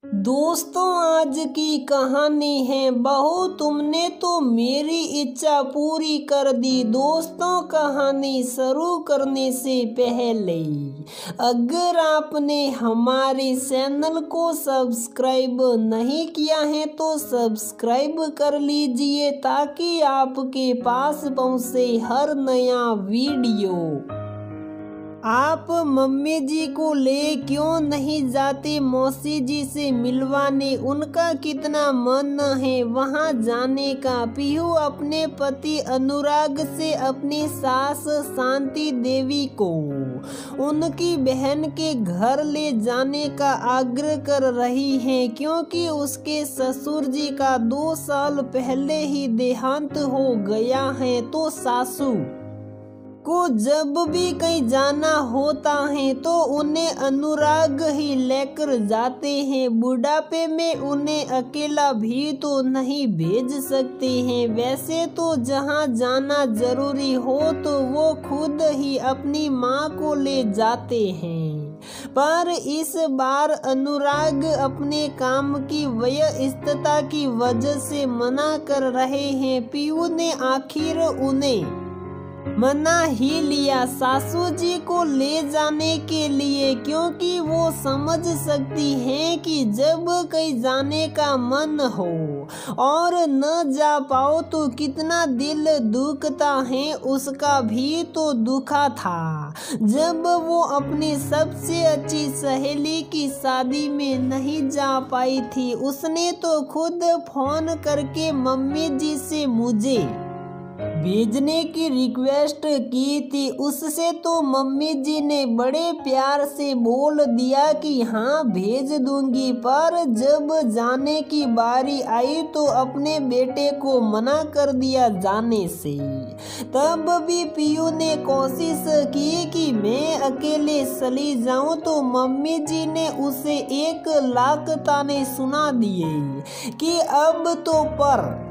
दोस्तों, आज की कहानी है बहू तुमने तो मेरी इच्छा पूरी कर दी। दोस्तों, कहानी शुरू करने से पहले अगर आपने हमारे चैनल को सब्सक्राइब नहीं किया है तो सब्सक्राइब कर लीजिए ताकि आपके पास पहुंचे हर नया वीडियो। आप मम्मी जी को ले क्यों नहीं जाते मौसी जी से मिलवाने? उनका कितना मन है वहां जाने का। पीहू अपने पति अनुराग से अपनी सास शांति देवी को उनकी बहन के घर ले जाने का आग्रह कर रही है क्योंकि उसके ससुर जी का 2 साल पहले ही देहांत हो गया है। तो सासू को जब भी कहीं जाना होता है तो उन्हें अनुराग ही लेकर जाते हैं। बुढ़ापे में उन्हें अकेला भी तो नहीं भेज सकते हैं। वैसे तो जहाँ जाना जरूरी हो तो वो खुद ही अपनी माँ को ले जाते हैं, पर इस बार अनुराग अपने काम की व्यस्तता की वजह से मना कर रहे हैं। पीयू ने आखिर उन्हें मना ही लिया सासू जी को ले जाने के लिए क्योंकि वो समझ सकती हैं कि जब कहीं जाने का मन हो और न जा पाओ तो कितना दिल दुखता है। उसका भी तो दुखा था जब वो अपनी सबसे अच्छी सहेली की शादी में नहीं जा पाई थी। उसने तो खुद फोन करके मम्मी जी से मुझे भेजने की रिक्वेस्ट की थी। उससे तो मम्मी जी ने बड़े प्यार से बोल दिया कि हाँ भेज दूंगी, पर जब जाने की बारी आई तो अपने बेटे को मना कर दिया जाने से। तब भी पीयू ने कोशिश की कि मैं अकेले चली जाऊं तो मम्मी जी ने उसे 1 लाख ताने सुना दिए कि अब तो पर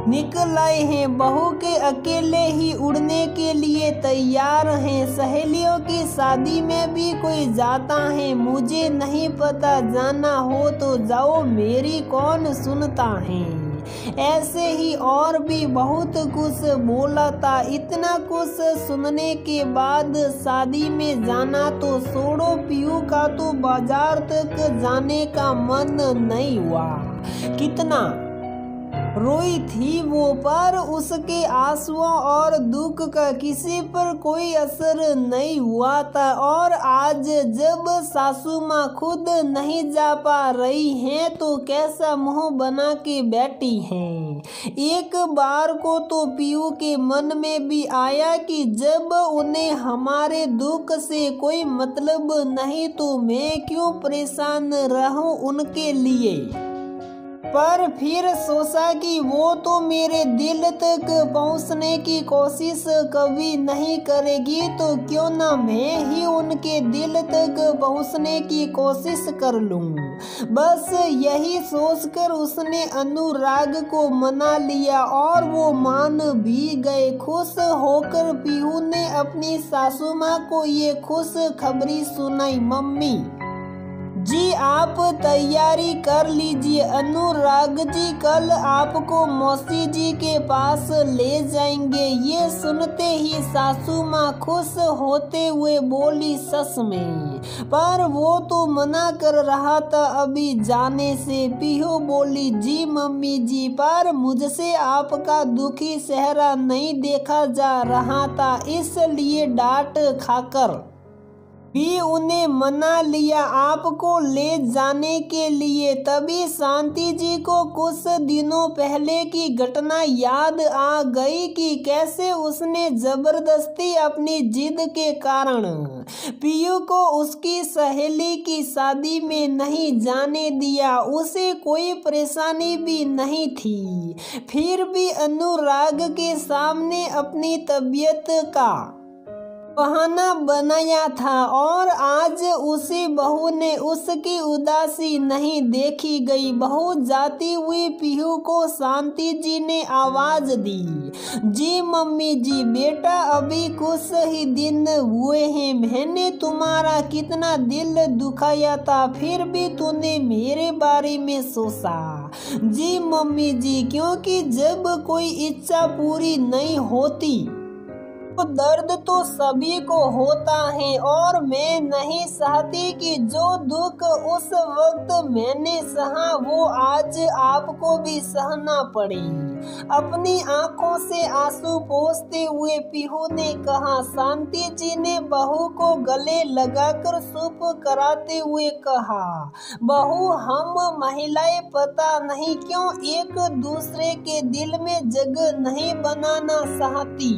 निकल आए हैं, बहू के अकेले ही उड़ने के लिए तैयार हैं। सहेलियों की शादी में भी कोई जाता है, मुझे नहीं पता, जाना हो तो जाओ, मेरी कौन सुनता है। ऐसे ही और भी बहुत कुछ बोला था। इतना कुछ सुनने के बाद शादी में जाना तो छोड़ो, पीयू का तो बाजार तक जाने का मन नहीं हुआ। कितना रोई थी वो, पर उसके आंसुओं और दुख का किसी पर कोई असर नहीं हुआ था। और आज जब सासू माँ खुद नहीं जा पा रही हैं तो कैसा मुंह बना के बैठी हैं। एक बार को तो पीयू के मन में भी आया कि जब उन्हें हमारे दुख से कोई मतलब नहीं तो मैं क्यों परेशान रहूं उनके लिए। पर फिर सोचा कि वो तो मेरे दिल तक पहुंचने की कोशिश कभी नहीं करेगी तो क्यों ना मैं ही उनके दिल तक पहुंचने की कोशिश कर लूं। बस यही सोचकर उसने अनुराग को मना लिया और वो मान भी गए। खुश होकर पीहू ने अपनी सासू माँ को ये खुश खबरी सुनाई। मम्मी जी आप तैयारी कर लीजिए, अनुराग जी कल आपको मौसी जी के पास ले जाएंगे। ये सुनते ही सासू माँ खुश होते हुए बोली सच में, पर वो तो मना कर रहा था अभी जाने से। पीहू बोली जी मम्मी जी, पर मुझसे आपका दुखी चेहरा नहीं देखा जा रहा था, इसलिए डांट खाकर भी उन्हें मना लिया आपको ले जाने के लिए। तभी शांति जी को कुछ दिनों पहले की घटना याद आ गई कि कैसे उसने जबरदस्ती अपनी जिद के कारण पीयू को उसकी सहेली की शादी में नहीं जाने दिया। उसे कोई परेशानी भी नहीं थी, फिर भी अनुराग के सामने अपनी तबीयत का बहाना बनाया था और आज उसी बहू ने उसकी उदासी नहीं देखी गई। बहू जाती हुई पीहू को शांति जी ने आवाज दी। जी मम्मी जी, बेटा अभी कुछ ही दिन हुए हैं, मैंने तुम्हारा कितना दिल दुखाया था, फिर भी तूने मेरे बारे में सोचा। जी मम्मी जी, क्योंकि जब कोई इच्छा पूरी नहीं होती तो दर्द तो सभी को होता है और मैं नहीं चाहती कि जो दुख उस वक्त मैंने सहा वो आज आपको भी सहना पड़े। अपनी आंखों से आंसू पोंछते हुए पीहू ने कहा। शांति जी ने बहू को गले लगाकर चुप कराते हुए कहा, बहू हम महिलाएं पता नहीं क्यों एक दूसरे के दिल में जगह नहीं बनाना चाहती।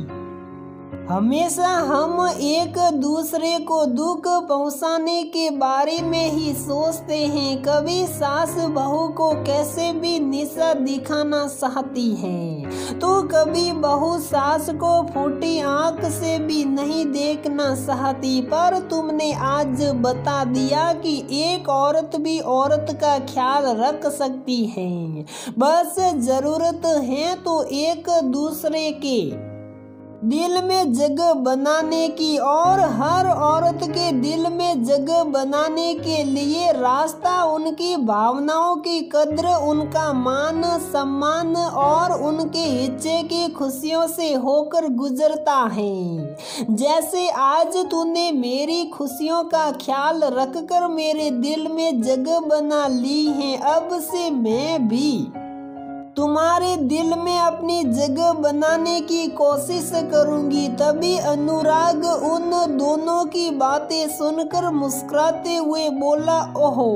हमेशा हम एक दूसरे को दुख पहुंचाने के बारे में ही सोचते हैं। कभी सास बहू को कैसे भी नीचा दिखाना चाहती है तो कभी बहू सास को फूटी आंख से भी नहीं देखना चाहती। पर तुमने आज बता दिया कि एक औरत भी औरत का ख्याल रख सकती है। बस जरूरत है तो एक दूसरे के दिल में जगह बनाने की, और हर औरत के दिल में जगह बनाने के लिए रास्ता उनकी भावनाओं की कद्र, उनका मान सम्मान और उनके हिस्से की खुशियों से होकर गुजरता है। जैसे आज तूने मेरी खुशियों का ख्याल रखकर मेरे दिल में जगह बना ली है, अब से मैं भी तुम्हारे दिल में अपनी जगह बनाने की कोशिश करूंगी। तभी अनुराग उन दोनों की बातें सुनकर मुस्कुराते हुए बोला, ओहो,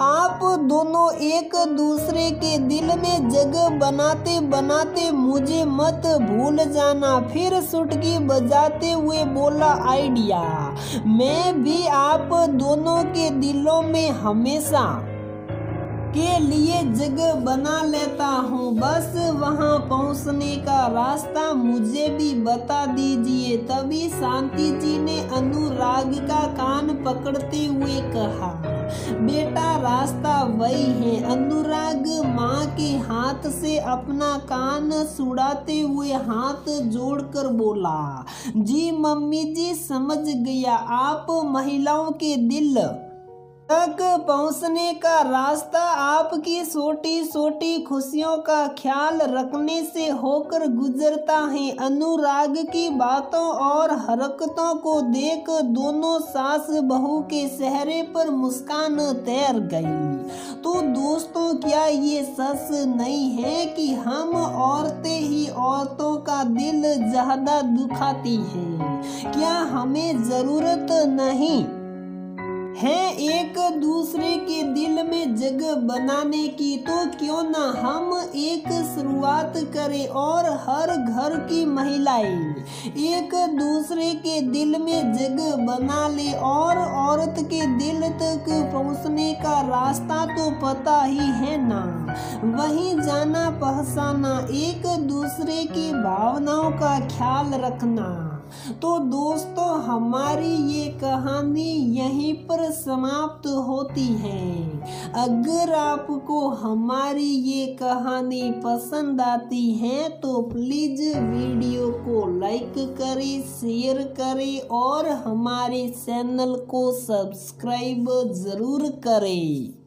आप दोनों एक दूसरे के दिल में जगह बनाते बनाते मुझे मत भूल जाना। फिर चुटकी बजाते हुए बोला, आइडिया, मैं भी आप दोनों के दिलों में हमेशा के लिए जगह बना लेता हूँ। बस वहाँ पहुँचने का रास्ता मुझे भी बता दीजिए। तभी शांति जी ने अनुराग का कान पकड़ते हुए कहा, बेटा रास्ता वही है। अनुराग माँ के हाथ से अपना कान छुड़ाते हुए हाथ जोड़कर बोला, जी मम्मी जी, समझ गया। आप महिलाओं के दिल तक पहुंचने का रास्ता आपकी छोटी छोटी खुशियों का ख्याल रखने से होकर गुजरता है। अनुराग की बातों और हरकतों को देख दोनों सास बहू के चेहरे पर मुस्कान तैर गई। तो दोस्तों, क्या ये सच नहीं है कि हम औरतें ही औरतों का दिल ज्यादा दुखाती हैं? क्या हमें जरूरत नहीं है एक दूसरे के दिल में जगह बनाने की? तो क्यों ना हम एक शुरुआत करें और हर घर की महिलाएं एक दूसरे के दिल में जगह बना ले। और औरत के दिल तक पहुंचने का रास्ता तो पता ही है ना, वहीं जाना पहचाना, एक दूसरे की भावनाओं का ख्याल रखना। तो दोस्तों, हमारी ये कहानी यहीं पर समाप्त होती है। अगर आपको हमारी ये कहानी पसंद आती है तो प्लीज वीडियो को लाइक करें, शेयर करें और हमारे चैनल को सब्सक्राइब जरूर करें।